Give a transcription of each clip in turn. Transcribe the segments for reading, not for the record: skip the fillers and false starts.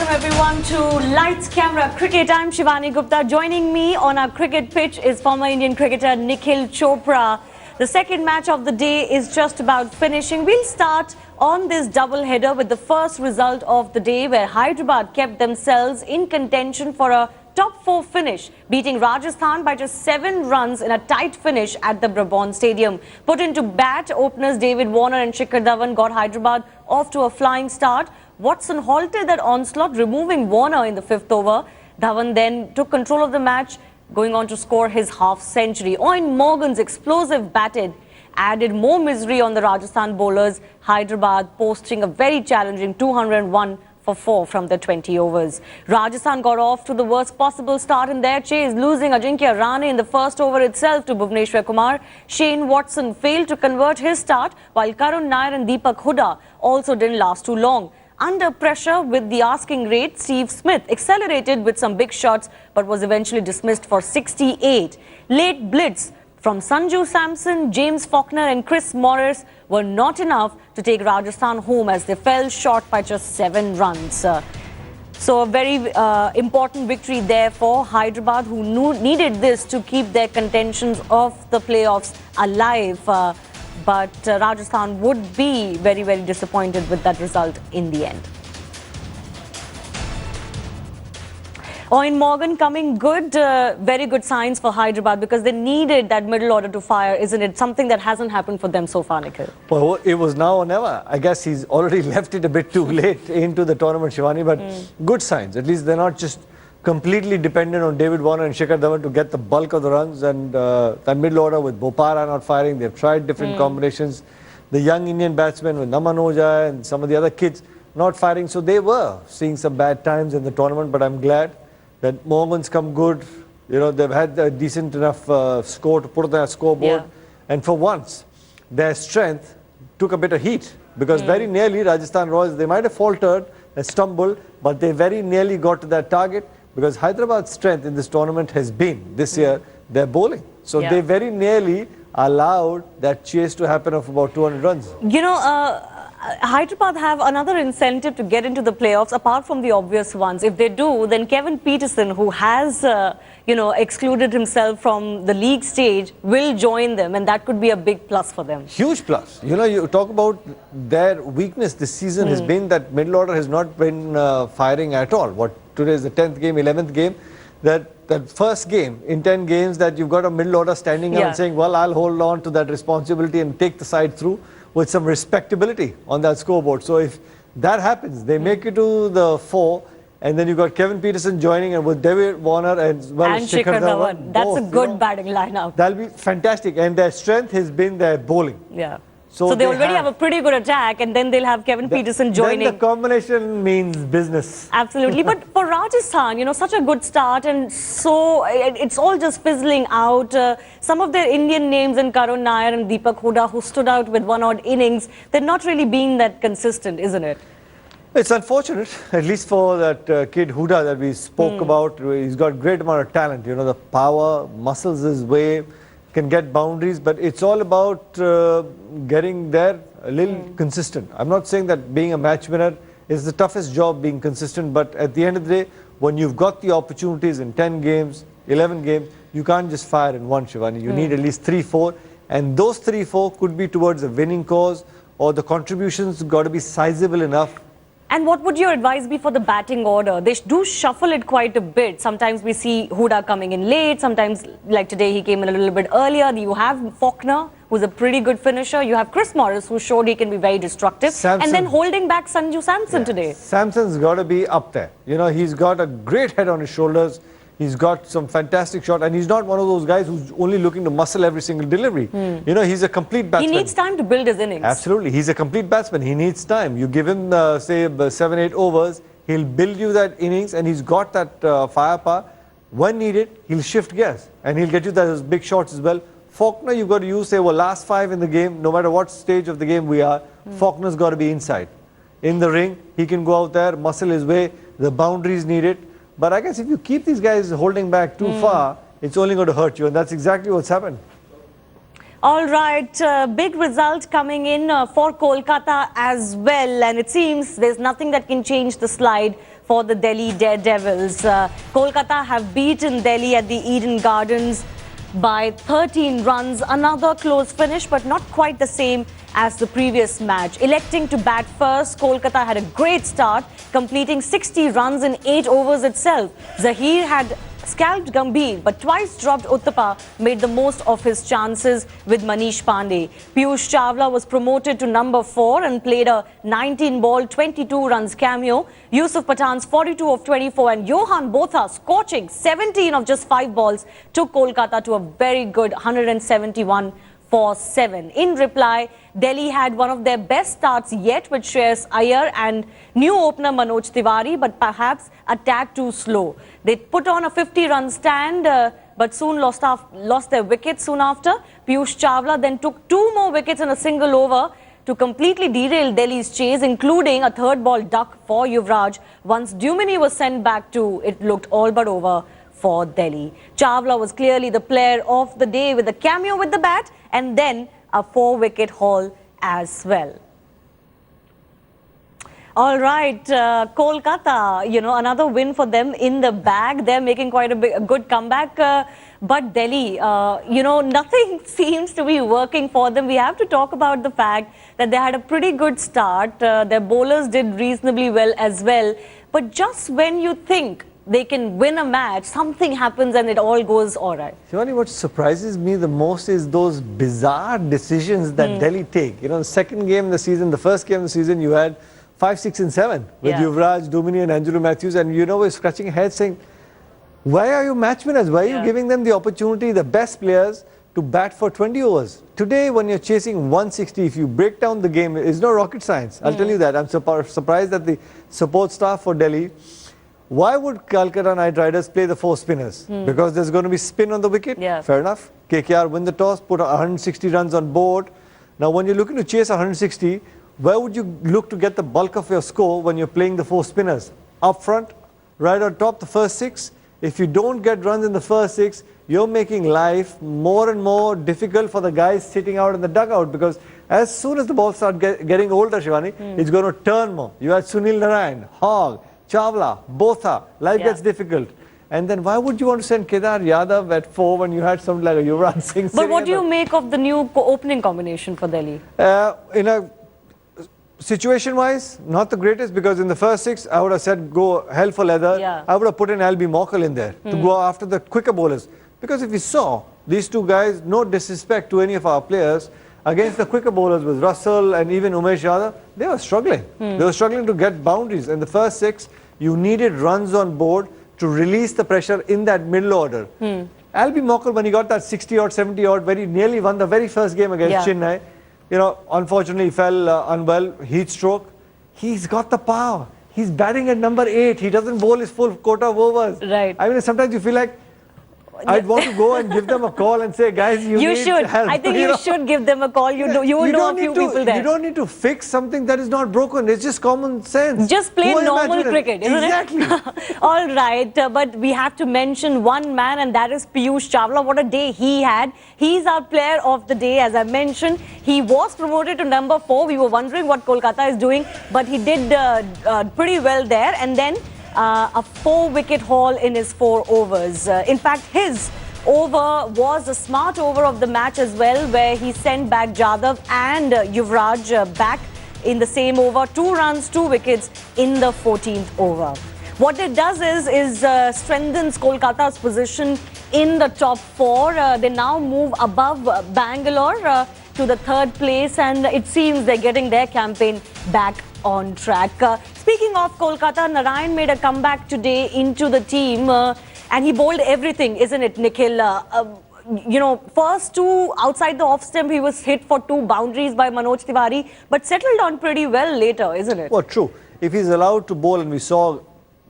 welcome everyone to Lights Camera Cricket. I'm Shivani Gupta. Joining me on our cricket pitch is former Indian cricketer Nikhil Chopra. The second match of the day is just about finishing. We'll start on this double header with the first result of the day, where Hyderabad kept themselves in contention for a top 4 finish, beating Rajasthan by just 7 runs in a tight finish at the Brabourne Stadium. Put into bat, openers David Warner and Shikhar Dhawan got Hyderabad off to a flying start. Watson halted that onslaught, removing Warner in the 5th over. Dhawan then took control of the match, going on to score his half-century. Owen Morgan's explosive batting added more misery on the Rajasthan bowlers. Hyderabad posting a very challenging 201 for 4 from the 20 overs. Rajasthan got off to the worst possible start in their chase, losing Ajinkya Rahane in the first over itself to Bhuvneshwar Kumar. Shane Watson failed to convert his start, while Karun Nair and Deepak Hooda also didn't last too long. Under pressure with the asking rate, Steve Smith accelerated with some big shots but was eventually dismissed for 68. Late blitz from Sanju Samson, James Faulkner and Chris Morris were not enough to take Rajasthan home as they fell short by just 7 runs. So a very important victory there for Hyderabad, who needed this to keep their contentions of the playoffs alive. But Rajasthan would be very, very disappointed with that result in the end. Owen Morgan coming good, very good signs for Hyderabad, because they needed that middle order to fire, isn't it? Something that hasn't happened for them so far, Nikhil. Well, it was now or never. I guess he's already left it a bit too late into the tournament, Shivani, but good signs. At least they're not just completely dependent on David Warner and Shikhar Dhawan to get the bulk of the runs, and that middle order with Bopara not firing. They've tried different combinations. The young Indian batsmen with Naman Ojha and some of the other kids not firing. So they were seeing some bad times in the tournament, but I'm glad that Morgan's come good. You know, they've had a decent enough score to put on their scoreboard. Yeah. And for once, their strength took a bit of heat, because very nearly Rajasthan Royals, they might have faltered and stumbled, but they very nearly got to their target, because Hyderabad's strength in this tournament has been, this year, their bowling. So they very nearly allowed that chase to happen of about 200 runs. You know, Hyderabad have another incentive to get into the playoffs, apart from the obvious ones. If they do, then Kevin Peterson, who has, excluded himself from the league stage, will join them, and that could be a big plus for them. Huge plus. You know, you talk about their weakness this season has been that middle order has not been firing at all. Today is the 10th game, 11th game. That first game in 10 games that you've got a middle order standing up and saying, well, I'll hold on to that responsibility and take the side through with some respectability on that scoreboard. So if that happens, they make it to the 4, and then you've got Kevin Peterson joining, and with David Warner as well as Shikhar Dhawan. That's a good batting lineup. That'll be fantastic. And their strength has been their bowling. Yeah. So they already have a pretty good attack, and then they'll have Kevin Peterson joining. Then the combination means business. Absolutely. But for Rajasthan, you know, such a good start, and so it's all just fizzling out. Some of their Indian names in Karun Nair and Deepak Hooda, who stood out with 1 odd innings, they're not really being that consistent, isn't it? It's unfortunate, at least for that kid Hooda that we spoke about. He's got great amount of talent, you know, the power, muscles his way, can get boundaries, but it's all about getting there a little consistent. I'm not saying that being a match winner is the toughest job, being consistent, but at the end of the day, when you've got the opportunities in 10 games, 11 games, you can't just fire in one, Shivani. You need at least 3, 4, and those 3, 4 could be towards a winning cause, or the contributions got to be sizable enough. And what would your advice be for the batting order? They do shuffle it quite a bit. Sometimes we see Hooda coming in late. Sometimes, like today, he came in a little bit earlier. You have Faulkner, who's a pretty good finisher. You have Chris Morris, who showed he can be very destructive. And then holding back Sanju Samson today. Samson's got to be up there. You know, he's got a great head on his shoulders. He's got some fantastic shot, and he's not one of those guys who's only looking to muscle every single delivery. You know, he's a complete batsman. He needs time to build his innings. Absolutely. He's a complete batsman. He needs time. You give him, say, 7, 8 overs, he'll build you that innings, and he's got that firepower. When needed, he'll shift gears, and he'll get you those big shots as well. Faulkner, you've got to use, say, last 5 in the game, no matter what stage of the game we are, Faulkner's got to be inside. In the ring, he can go out there, muscle his way, the boundaries needed. But I guess if you keep these guys holding back too far, it's only going to hurt you, and that's exactly what's happened. All right, big result coming in for Kolkata as well, and it seems there's nothing that can change the slide for the Delhi Daredevils. Kolkata have beaten Delhi at the Eden Gardens by 13 runs. Another close finish, but not quite the same as the previous match. Electing to bat first, Kolkata had a great start, completing 60 runs in 8 overs itself. Zahir had scalped Gambhir, but twice dropped Uttapa, made the most of his chances with Manish Pandey. Piyush Chawla was promoted to number 4 and played a 19-ball, 22 runs cameo. Yusuf Pathan's 42 of 24 and Johan Botha scorching 17 of just 5 balls took Kolkata to a very good 171 for 7. In reply, Delhi had one of their best starts yet with Shreyas Iyer and new opener Manoj Tiwari, but perhaps a tad too slow. They put on a 50-run stand, but soon lost their wickets soon after. Piyush Chawla then took 2 more wickets in a single over to completely derail Delhi's chase, including a 3rd ball duck for Yuvraj. Once Dumini was sent back too, it looked all but over for Delhi. Chawla was clearly the player of the day with a cameo with the bat and then a 4-wicket haul as well. All right, Kolkata, another win for them in the bag. They're making quite a good comeback. But Delhi, nothing seems to be working for them. We have to talk about the fact that they had a pretty good start. Their bowlers did reasonably well as well. But just when you think they can win a match, something happens and it all goes all right. Shivani, what surprises me the most is those bizarre decisions that Delhi take. The second game of the season, the first game of the season, you had 5, 6 and 7 with Yuvraj, Dumini and Anjulu Matthews, and we're scratching your head saying, why are you match winners? Why are you giving them the opportunity, the best players, to bat for 20 overs? Today, when you're chasing 160, if you break down the game, it's no rocket science. I'll tell you that. I'm surprised that the support staff for Delhi. Why would Calcutta Knight Riders play the 4 spinners? Because there's going to be spin on the wicket? Fair enough. KKR win the toss, put 160 runs on board. Now, when you're looking to chase 160, where would you look to get the bulk of your score when you're playing the 4 spinners? Up front, right on top, the first 6. If you don't get runs in the first 6, you're making life more and more difficult for the guys sitting out in the dugout, because as soon as the ball starts getting older, Shivani, it's going to turn more. You had Sunil Narayan, Hogg, Chawla, Botha, life gets difficult. And then why would you want to send Kedar Yadav at 4 when you had something like a Yuvraj Singh? But what do you make of the new opening combination for Delhi? In a situation-wise, not the greatest, because in the first 6, I would have said go hell for leather. I would have put in Albie Mockle in there to go after the quicker bowlers. Because if you saw these 2 guys, no disrespect to any of our players, against the quicker bowlers with Russell and even Umesh Yadav, they were struggling. They were struggling to get boundaries. In the first 6, you needed runs on board to release the pressure in that middle order. Albie Mockle, when he got that 60 odd, 70 odd, very nearly won the very first game against Chennai. Unfortunately, he fell unwell, heat stroke. He's got the power. He's batting at number 8. He doesn't bowl his full quota of overs. Right. I mean, sometimes you feel like I'd want to go and give them a call and say, guys, you need should. help. I think you should give them a call. You know a few people there. You don't need to fix something that is not broken. It's just common sense. Just play normal cricket, isn't it? All right, but we have to mention one man, and that is Piyush Chawla. What a day he had. He's our player of the day, as I mentioned. He was promoted to number 4. We were wondering what Kolkata is doing, but he did pretty well there. And then a 4-wicket haul in his 4 overs. In fact, his over was a smart over of the match as well, where he sent back Jadhav and Yuvraj back in the same over. 2 runs, 2 wickets in the 14th over. What it does is strengthens Kolkata's position in the top 4. They now move above Bangalore to the 3rd place, and it seems they're getting their campaign back on track. Speaking of Kolkata, Narayan made a comeback today into the team, and he bowled everything, isn't it, Nikhil? First 2 outside the off stump, he was hit for 2 boundaries by Manoj Tiwari, but settled on pretty well later, isn't it? Well, true. If he's allowed to bowl, and we saw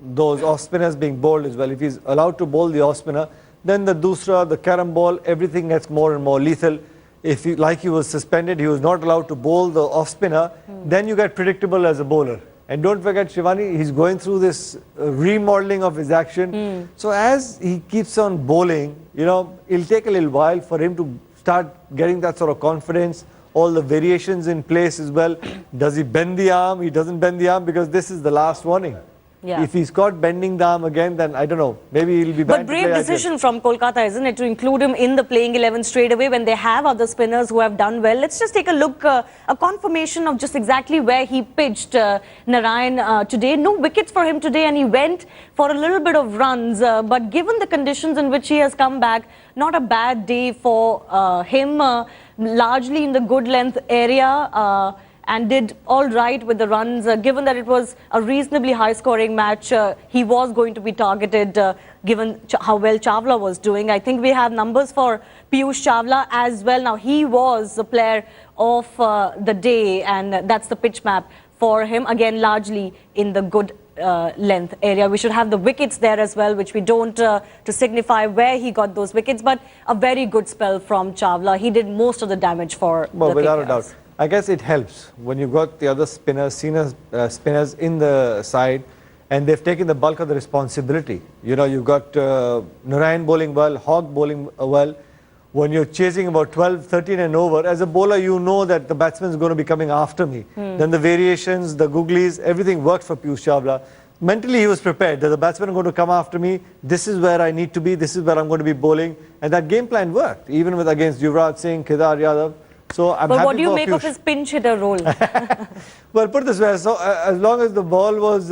those off spinners being bowled as well, if he's allowed to bowl the off spinner, then the dusra, the carom ball, everything gets more and more lethal. If he, like he was suspended, he was not allowed to bowl the off spinner, then you get predictable as a bowler. And don't forget, Shivani, he's going through this remodeling of his action. So as he keeps on bowling, it'll take a little while for him to start getting that sort of confidence, all the variations in place as well. Does he bend the arm? He doesn't bend the arm because this is the last warning. Yeah. If he's caught bending the arm again, then I don't know. Maybe he'll be back. But brave decision from Kolkata, isn't it, to include him in the playing 11 straight away when they have other spinners who have done well. Let's just take a look, a confirmation of just exactly where he pitched Narayan today. No wickets for him today, and he went for a little bit of runs. But given the conditions in which he has come back, not a bad day for him, largely in the good length area. And did all right with the runs. Given that it was a reasonably high-scoring match, he was going to be targeted given how well Chawla was doing. I think we have numbers for Piyush Chawla as well. Now, he was the player of the day, and that's the pitch map for him. Again, largely in the good length area. We should have the wickets there as well, which we don't to signify where he got those wickets. But a very good spell from Chawla. He did most of the damage for the without KKRs. a doubt. I guess it helps when you've got the other spinners, senior spinners in the side, and they've taken the bulk of the responsibility. You know, you've got Narayan bowling well, Hogg bowling well. When you're chasing about 12, 13 and over, as a bowler, you know that the batsman is going to be coming after me. Then the variations, the googlies, everything worked for Piyush Chawla. Mentally, he was prepared that the batsmen are going to come after me. This is where I need to be. This is where I'm going to be bowling. And that game plan worked, even with against Yuvraj Singh, Kedar Yadav. So I'm But what do you for make of Piyush. his pinch hitter role? Well, put it this way, so as long as the ball was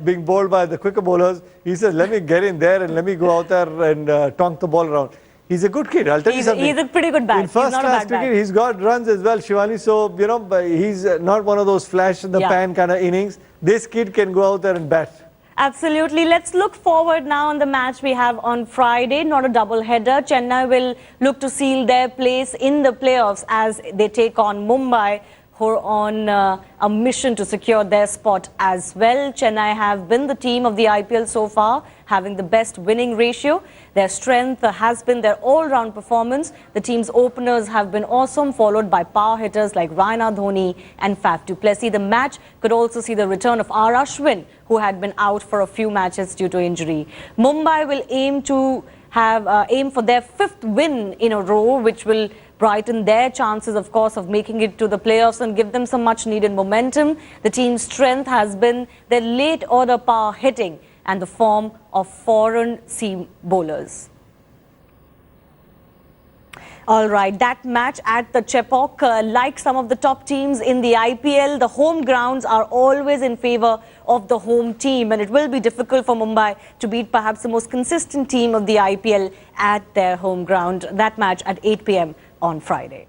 being bowled by the quicker bowlers, he said, let me get in there and let me go out there and tonk the ball around. He's a good kid, I'll tell you something. He's a pretty good bat. In first class cricket, he's got runs as well, Shivani. So, you know, he's not one of those flash in the pan kind of innings. This kid can go out there and bat. Absolutely. Let's look forward now on the match we have on Friday. Not a double header. Chennai will look to seal their place in the playoffs as they take on Mumbai, who are on a mission to secure their spot as well. Chennai have been the team of the IPL so far, having the best winning ratio. Their strength has been their all-round performance. The team's openers have been awesome, followed by power hitters like Raina Dhoni and Faf du Plessis. The match could also see the return of R. Ashwin, who had been out for a few matches due to injury. Mumbai will aim for their 5th win in a row, which will brighten their chances, of course, of making it to the playoffs and give them some much-needed momentum. The team's strength has been their late-order power hitting and the form of foreign seam bowlers. All right, that match at the Chepauk, like some of the top teams in the IPL, the home grounds are always in favour of the home team, and it will be difficult for Mumbai to beat perhaps the most consistent team of the IPL at their home ground. That match at 8 p.m. on Friday.